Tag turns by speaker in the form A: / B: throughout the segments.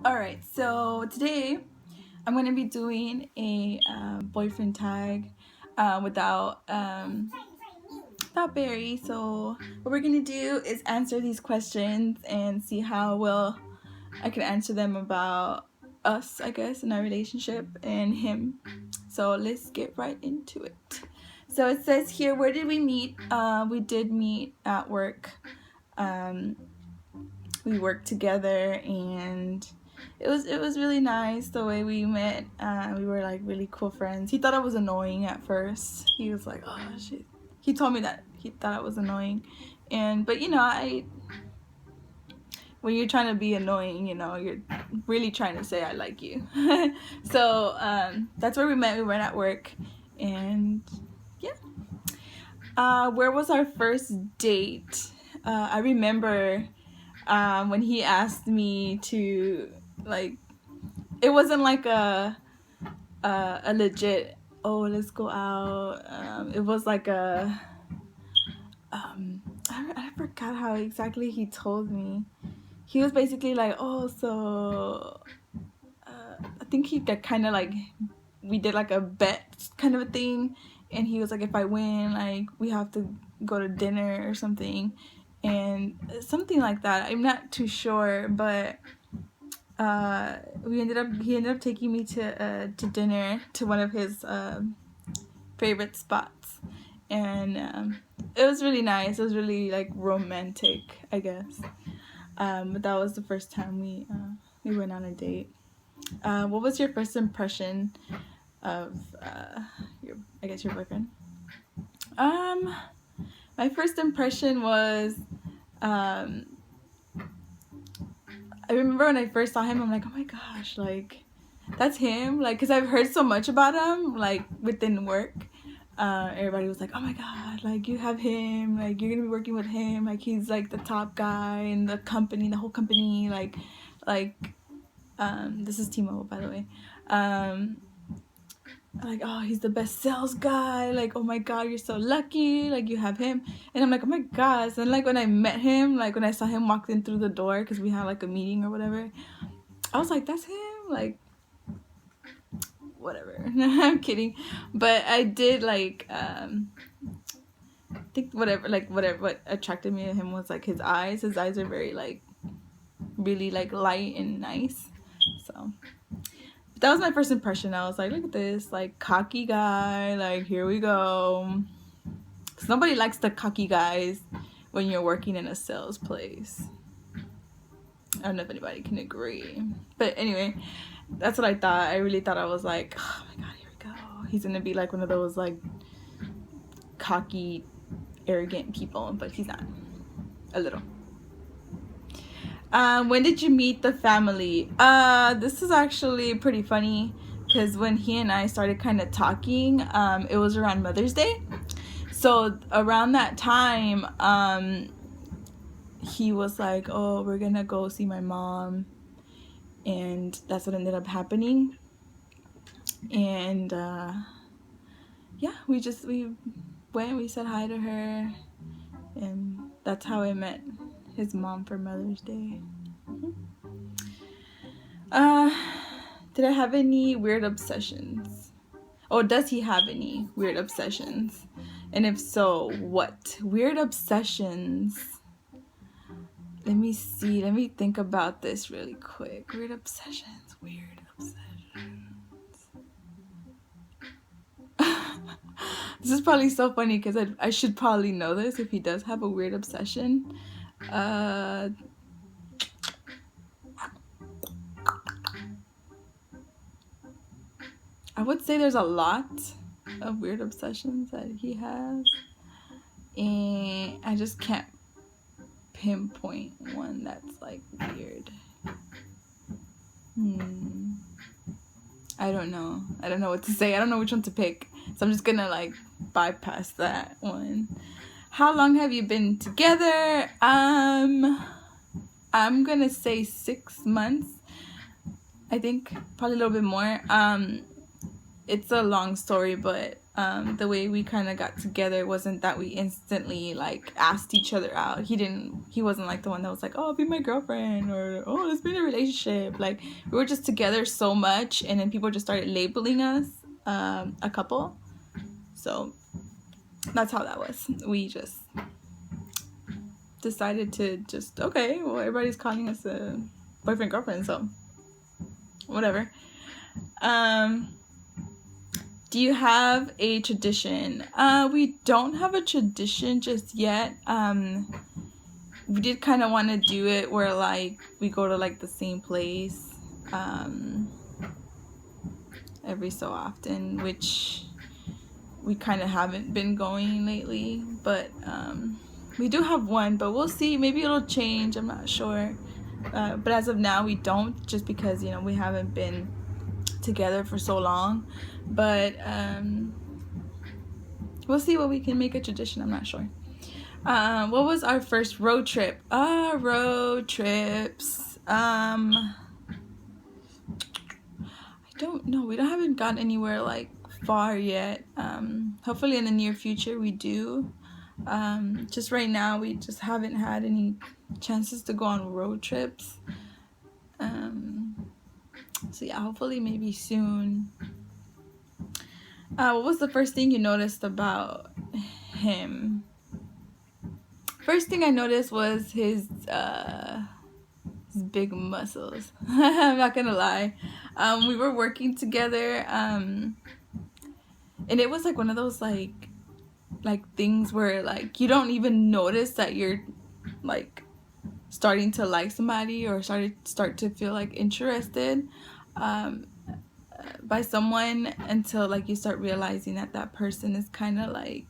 A: Alright, so today I'm going to be doing a boyfriend tag without Barry. So what we're going to do is answer these questions and see how well I can answer them about us, I guess, in our relationship and him. So let's get right into it. So it says here, where did we meet? We did meet at work. We worked together and it was really nice the way we met. We were like really cool friends. He thought I was annoying at first. He was like, oh shit. He told me that he thought I was annoying, but I when you're trying to be annoying, you're really trying to say I like you. So that's where we met. We went at work, and yeah. Where was our first date? I remember when he asked me to, like, it wasn't like a legit, oh, let's go out. It was like I forgot how exactly he told me. He was basically like, oh, so I think he got kind of like, we did like a bet kind of a thing, and he was like, if I win, like, we have to go to dinner or something, and something like that. I'm not too sure, but he ended up taking me to dinner to one of his favorite spots, and it was really nice. It was really like romantic, I guess. But that was the first time we went on a date. What was your first impression of your boyfriend? My first impression was, I remember when I first saw him, I'm like, oh my gosh, like, that's him, like, because I've heard so much about him, like, within work. Everybody was like, oh my god, like, you have him, like, you're gonna be working with him, like, he's like the top guy in the company, the whole company, like, this is T-Mobile, by the way. Like, oh, he's the best sales guy, like, oh my god, you're so lucky, like, you have him. And I'm like, oh my gosh. And like, when I met him, like, when I saw him walk in through the door, because we had like a meeting or whatever, I was like, that's him, like, whatever. I'm kidding, but I did like think whatever what attracted me to him was like his eyes. His eyes are very like really like light and nice. So that was my first impression. I was like, look at this, like, cocky guy, like, here we go. Because nobody likes the cocky guys when you're working in a sales place. I don't know if anybody can agree, but anyway, that's what I thought. I really thought, I was like, oh my god, here we go. He's gonna be like one of those like cocky, arrogant people, but he's not. A little. When did you meet the family? This is actually pretty funny, because when he and I started kind of talking, it was around Mother's Day. So around that time, he was like, oh, we're gonna go see my mom, and that's what ended up happening. And yeah, we went, we said hi to her, and that's how I met his mom for Mother's Day. Did I have any weird obsessions? Oh, does he have any weird obsessions? And if so, what? Weird obsessions. Let me see. Let me think about this really quick. Weird obsessions. Weird obsessions. This is probably so funny, because I should probably know this if he does have a weird obsession. I would say there's a lot of weird obsessions that he has, and I just can't pinpoint one that's like weird. I don't know what to say. I don't know which one to pick, so I'm just gonna like bypass that one. How long have you been together? I'm gonna say 6 months. I think probably a little bit more. It's a long story, but the way we kind of got together wasn't that we instantly like asked each other out. He wasn't like the one that was like, oh, be my girlfriend, or oh, let's be in a relationship. Like, we were just together so much, and then people just started labeling us a couple. So that's how that was. We just decided to just, okay, well, everybody's calling us a boyfriend girlfriend, so whatever. Do you have a tradition? We don't have a tradition just yet. We did kind of want to do it where like we go to like the same place every so often, which we kind of haven't been going lately, but we do have one, but we'll see. Maybe it'll change, I'm not sure. But as of now, we don't, just because, you know, we haven't been together for so long. But we'll see what we can make a tradition. I'm not sure. What was our first road trip? Road trips. I don't know. We haven't gotten anywhere like far yet. Hopefully in the near future we do. Just right now we just haven't had any chances to go on road trips. So yeah, hopefully maybe soon. What was the first thing you noticed about him? First thing I noticed was his big muscles. I'm not gonna lie. We were working together, and it was like one of those like things where like you don't even notice that you're like starting to like somebody or start to feel like interested by someone until like you start realizing that that person is kind of like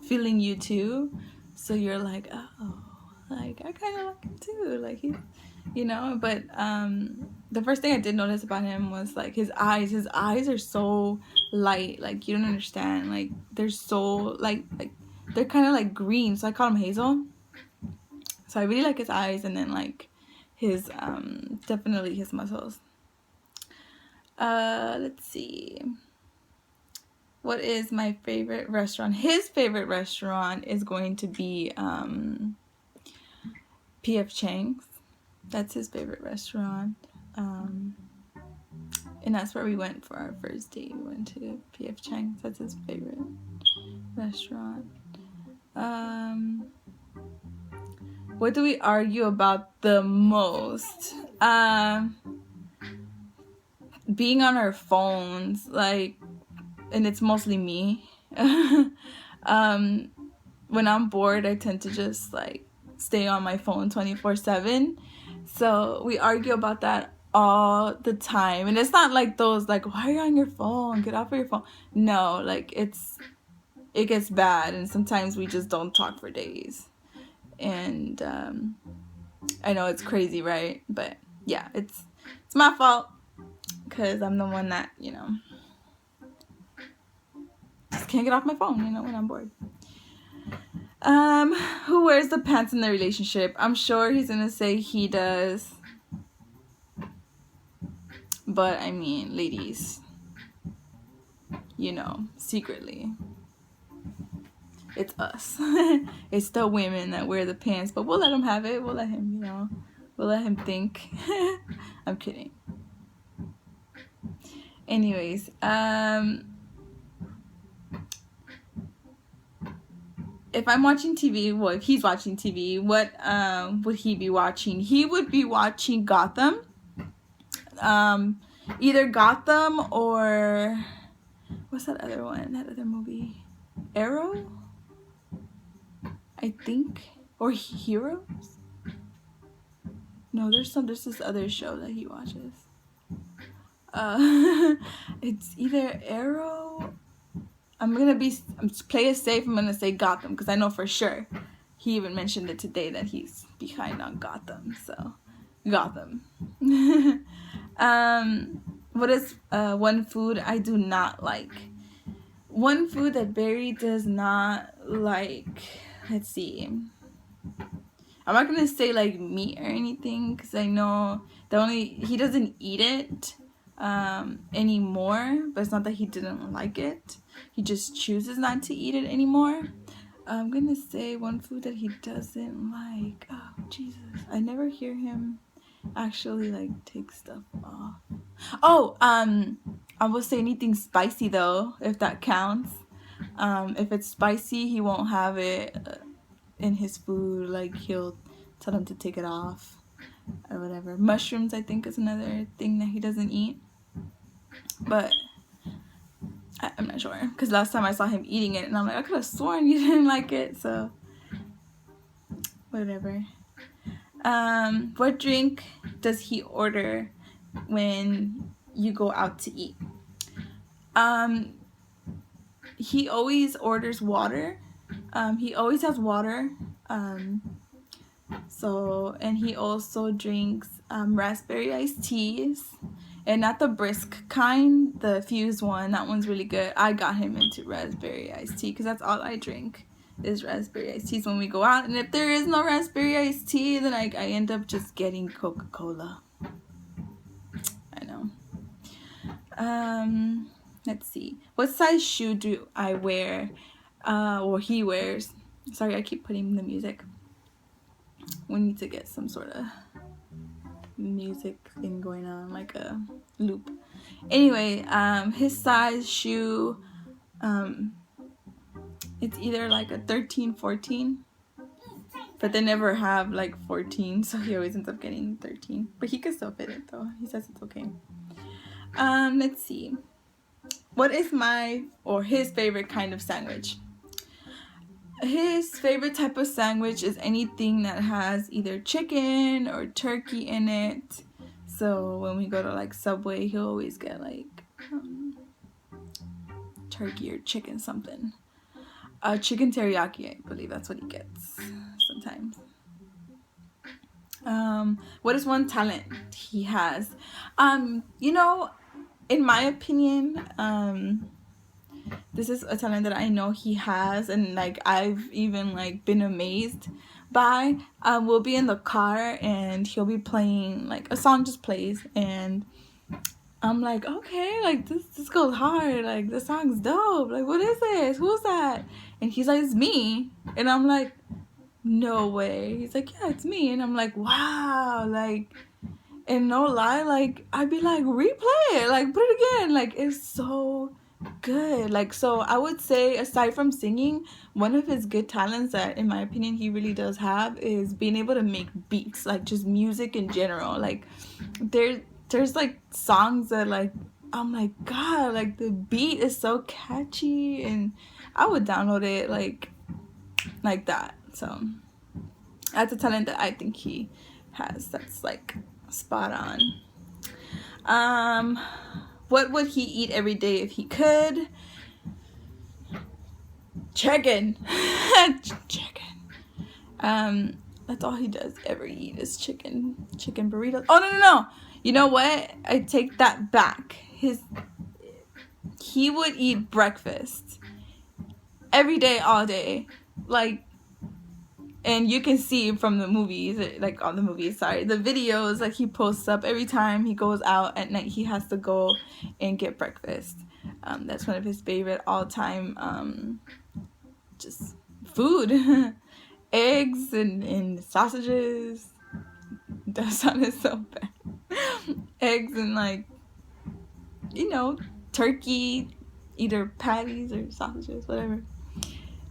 A: feeling you too. So you're like, oh, like I kind of like him too, like he, you know. But the first thing I did notice about him was like his eyes. His eyes are so light, like you don't understand. Like they're so like they're kind of like green. So I call him Hazel. So I really like his eyes, and then like his definitely his muscles. Let's see. What is my favorite restaurant? His favorite restaurant is going to be P.F. Chang's. That's his favorite restaurant. And that's where we went for our first date. We went to P.F. Chang's. That's his favorite restaurant. What do we argue about the most? Being on our phones, like, and it's mostly me. When I'm bored, I tend to just like stay on my phone 24/7. So we argue about that all the time. And it's not like those like, why are you on your phone? Get off of your phone. No, like it gets bad, and sometimes we just don't talk for days. And I know it's crazy, right? But yeah, it's my fault, because I'm the one that, you know, just can't get off my phone, you know, when I'm bored. Who wears the pants in the relationship? I'm sure he's gonna say he does. But I mean, ladies, you know, secretly, it's us. It's the women that wear the pants, but we'll let him have it. We'll let him, you know, we'll let him think. I'm kidding. Anyways, if I'm watching TV, well, if he's watching TV, what would he be watching? He would be watching Gotham. Either Gotham or what's that other one? That other movie, Arrow, I think, or Heroes. No, there's this other show that he watches. It's either Arrow. I'm play it safe. I'm gonna say Gotham, because I know for sure. He even mentioned it today that he's behind on Gotham. So, Gotham. What is one food I do not like? One food that Barry does not like. Let's see. I'm not gonna say like meat or anything, because I know he doesn't eat it anymore. But it's not that he didn't like it. he just chooses not to eat it anymore. I'm gonna say one food that he doesn't like. Oh Jesus, I never hear him actually like take stuff off. Oh, I will say anything spicy though, if that counts. If it's spicy, he won't have it in his food. Like he'll tell him to take it off or whatever. Mushrooms, I think, is another thing that he doesn't eat, but I'm not sure, because last time I saw him eating it and I'm like, I could have sworn you didn't like it, so whatever. What drink does he order when you go out to eat? He always orders water. He always has water. And he also drinks raspberry iced teas. And not the brisk kind, the fused one. That one's really good. I got him into raspberry iced tea because that's all I drink is raspberry iced teas when we go out. And if there is no raspberry iced tea, then I end up just getting Coca-Cola. I know. Let's see. What size shoe do I wear? Or he wears. Sorry, I keep putting the music. We need to get some sort of music thing going on, like a loop. Anyway, his size shoe, it's either like a 13, 14, but they never have like 14, so he always ends up getting 13, but he can still fit it though. He says it's okay. Let's see. What is his favorite kind of sandwich? His favorite type of sandwich is anything that has either chicken or turkey in it. So when we go to like Subway, he'll always get like turkey or chicken something. Chicken teriyaki, I believe that's what he gets sometimes. What is one talent he has? You know, in my opinion, this is a talent that I know he has, and like I've even like been amazed by. We'll be in the car and he'll be playing, like a song just plays, and I'm like, okay, like this goes hard, like this song's dope, like what is this, who's that? And he's like, it's me. And I'm like, no way. He's like, yeah, it's me. And I'm like, wow, like, and no lie, like I'd be like, replay it, like put it again, like it's so good. Like, so I would say, aside from singing, one of his good talents that in my opinion he really does have is being able to make beats, like just music in general. Like there's like songs that like I'm like, God, like the beat is so catchy, and I would download it like that. So that's a talent that I think he has that's like spot on. What would he eat every day if he could? Chicken. Chicken. That's all he does ever eat is chicken burritos. Oh, no. You know what? I take that back. He would eat breakfast every day, all day. Like, and you can see from the movies, like all the movies, sorry, the videos, like he posts up every time he goes out at night, he has to go and get breakfast. That's one of his favorite all-time just food. Eggs and sausages. That sounded so bad. Eggs and like, you know, turkey, either patties or sausages, whatever.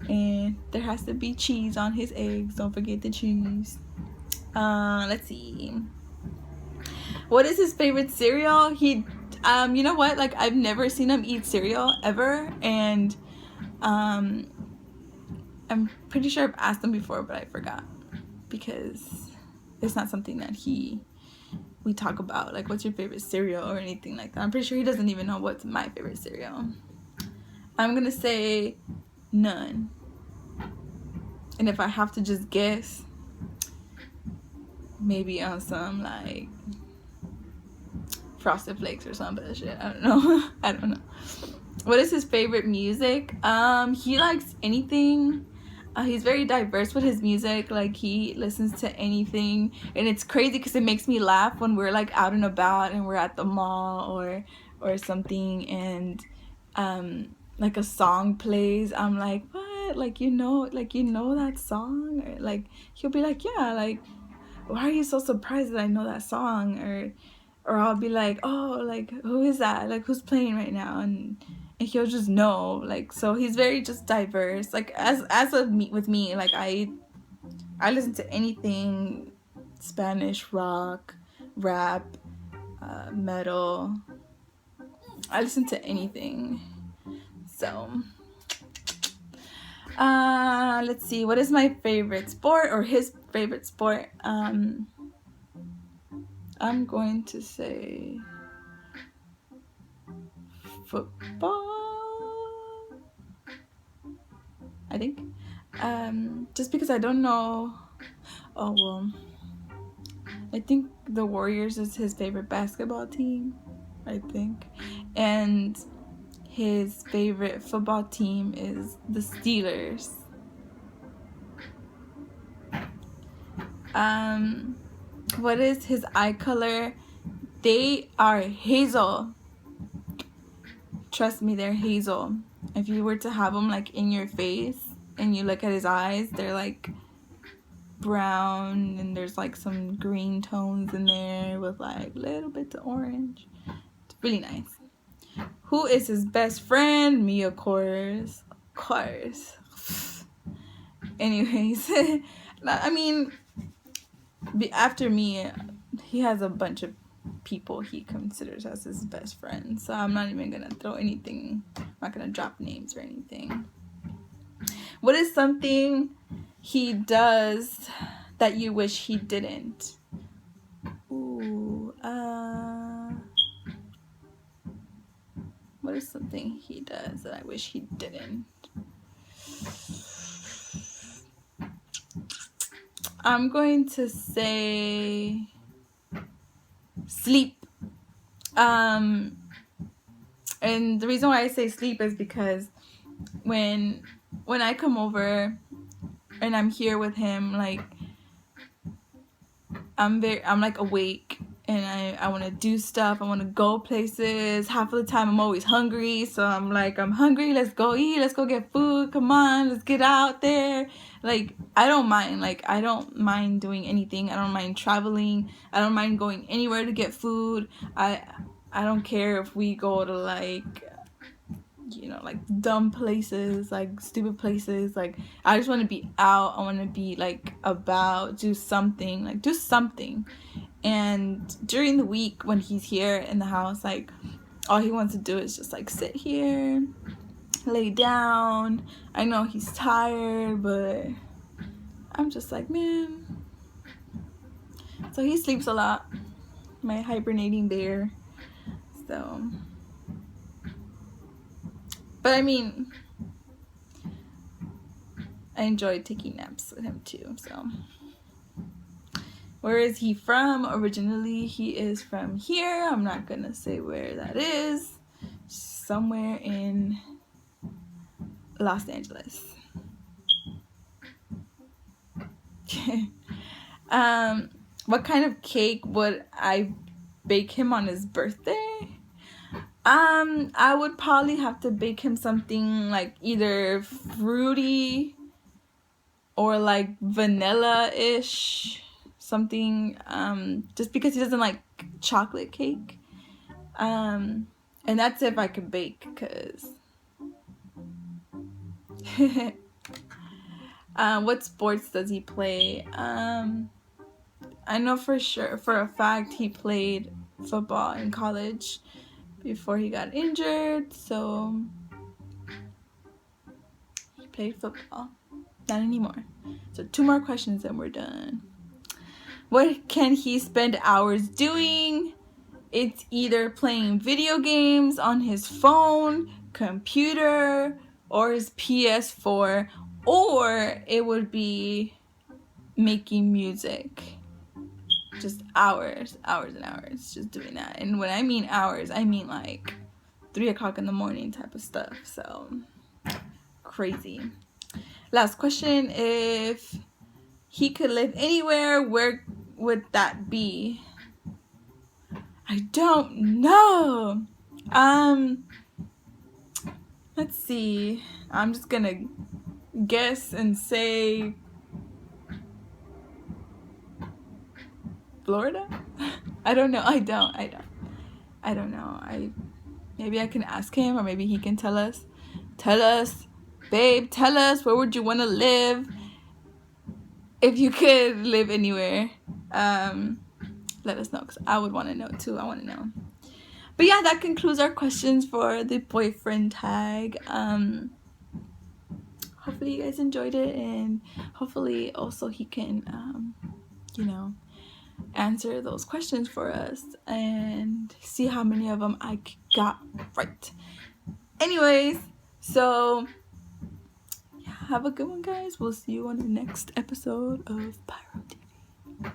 A: And there has to be cheese on his eggs. Don't forget the cheese. Let's see. What is his favorite cereal? You know what? Like, I've never seen him eat cereal ever. And I'm pretty sure I've asked him before, but I forgot. Because it's not something that we talk about. Like, what's your favorite cereal or anything like that. I'm pretty sure he doesn't even know what's my favorite cereal. I'm going to say none. And if I have to just guess, maybe on some like Frosted Flakes or some bullshit. I don't know. What is his favorite music? He likes anything. He's very diverse with his music. Like, he listens to anything, and it's crazy because it makes me laugh when we're like out and about and we're at the mall or something, and like a song plays, I'm like, what? Like, you know that song? Or like, he'll be like, yeah, like, why are you so surprised that I know that song? Or I'll be like, oh, like, who is that? Like, who's playing right now? And he'll just know. Like, so he's very just diverse. Like, with me, like, I listen to anything Spanish, rock, rap, metal. I listen to anything. So, let's see. What is my favorite sport, or his favorite sport? I'm going to say football, I think. Just because I don't know. Oh, well, I think the Warriors is his favorite basketball team, I think. And his favorite football team is the Steelers. What is his eye color? They are hazel. Trust me, they're hazel. If you were to have them like in your face and you look at his eyes, they're like brown, and there's like some green tones in there with like little bits of orange. It's really nice. Who is his best friend? Me, of course. Of course. Anyways, I mean, after me, he has a bunch of people he considers as his best friends. So I'm not even gonna throw anything. I'm not gonna drop names or anything. What is something he does that you wish he didn't? Ooh, what is something he does that I wish he didn't? I'm going to say sleep. And the reason why I say sleep is because when I come over and I'm here with him, like, I'm like awake and I want to do stuff. I want to go places. Half of the time I'm always hungry, so I'm like, I'm hungry, let's go eat, let's go get food, come on, let's get out there. Like, I don't mind. Like, I don't mind doing anything. I don't mind traveling. I don't mind going anywhere to get food. I don't care if we go to like, you know, like dumb places, like stupid places. Like, I just want to be out. I want to be like about, do something. And during the week when he's here in the house, like, all he wants to do is just like sit here, lay down. I know he's tired, but I'm just like, man. So he sleeps a lot, my hibernating bear. So, but I mean, I enjoy taking naps with him too. So, where is he from? Originally, he is from here. I'm not gonna say where that is. Somewhere in Los Angeles. What kind of cake would I bake him on his birthday? I would probably have to bake him something like either fruity or like vanilla-ish, something, just because he doesn't like chocolate cake. And that's if I could bake, because what sports does he play? I know for a fact, he played football in college before he got injured. So he played football. Not anymore. So 2 more questions and we're done. What can he spend hours doing? It's either playing video games on his phone, computer, or his PS4, or it would be making music. Just hours and hours just doing that. And when I mean hours, I mean like 3 o'clock in the morning type of stuff. So crazy. Last question. If he could live anywhere, where would that be? I don't know. Let's see. I'm just gonna guess and say Florida. I don't know. I don't know. Maybe I can ask him, or maybe he can tell us. Tell us, babe. Tell us, where would you want to live if you could live anywhere? Let us know, because I would want to know too. I want to know. But yeah, that concludes our questions for the boyfriend tag. Hopefully you guys enjoyed it, and hopefully also he can answer those questions for us and see how many of them I got right. Anyways, so yeah, have a good one, guys. We'll see you on the next episode of Pyro TV.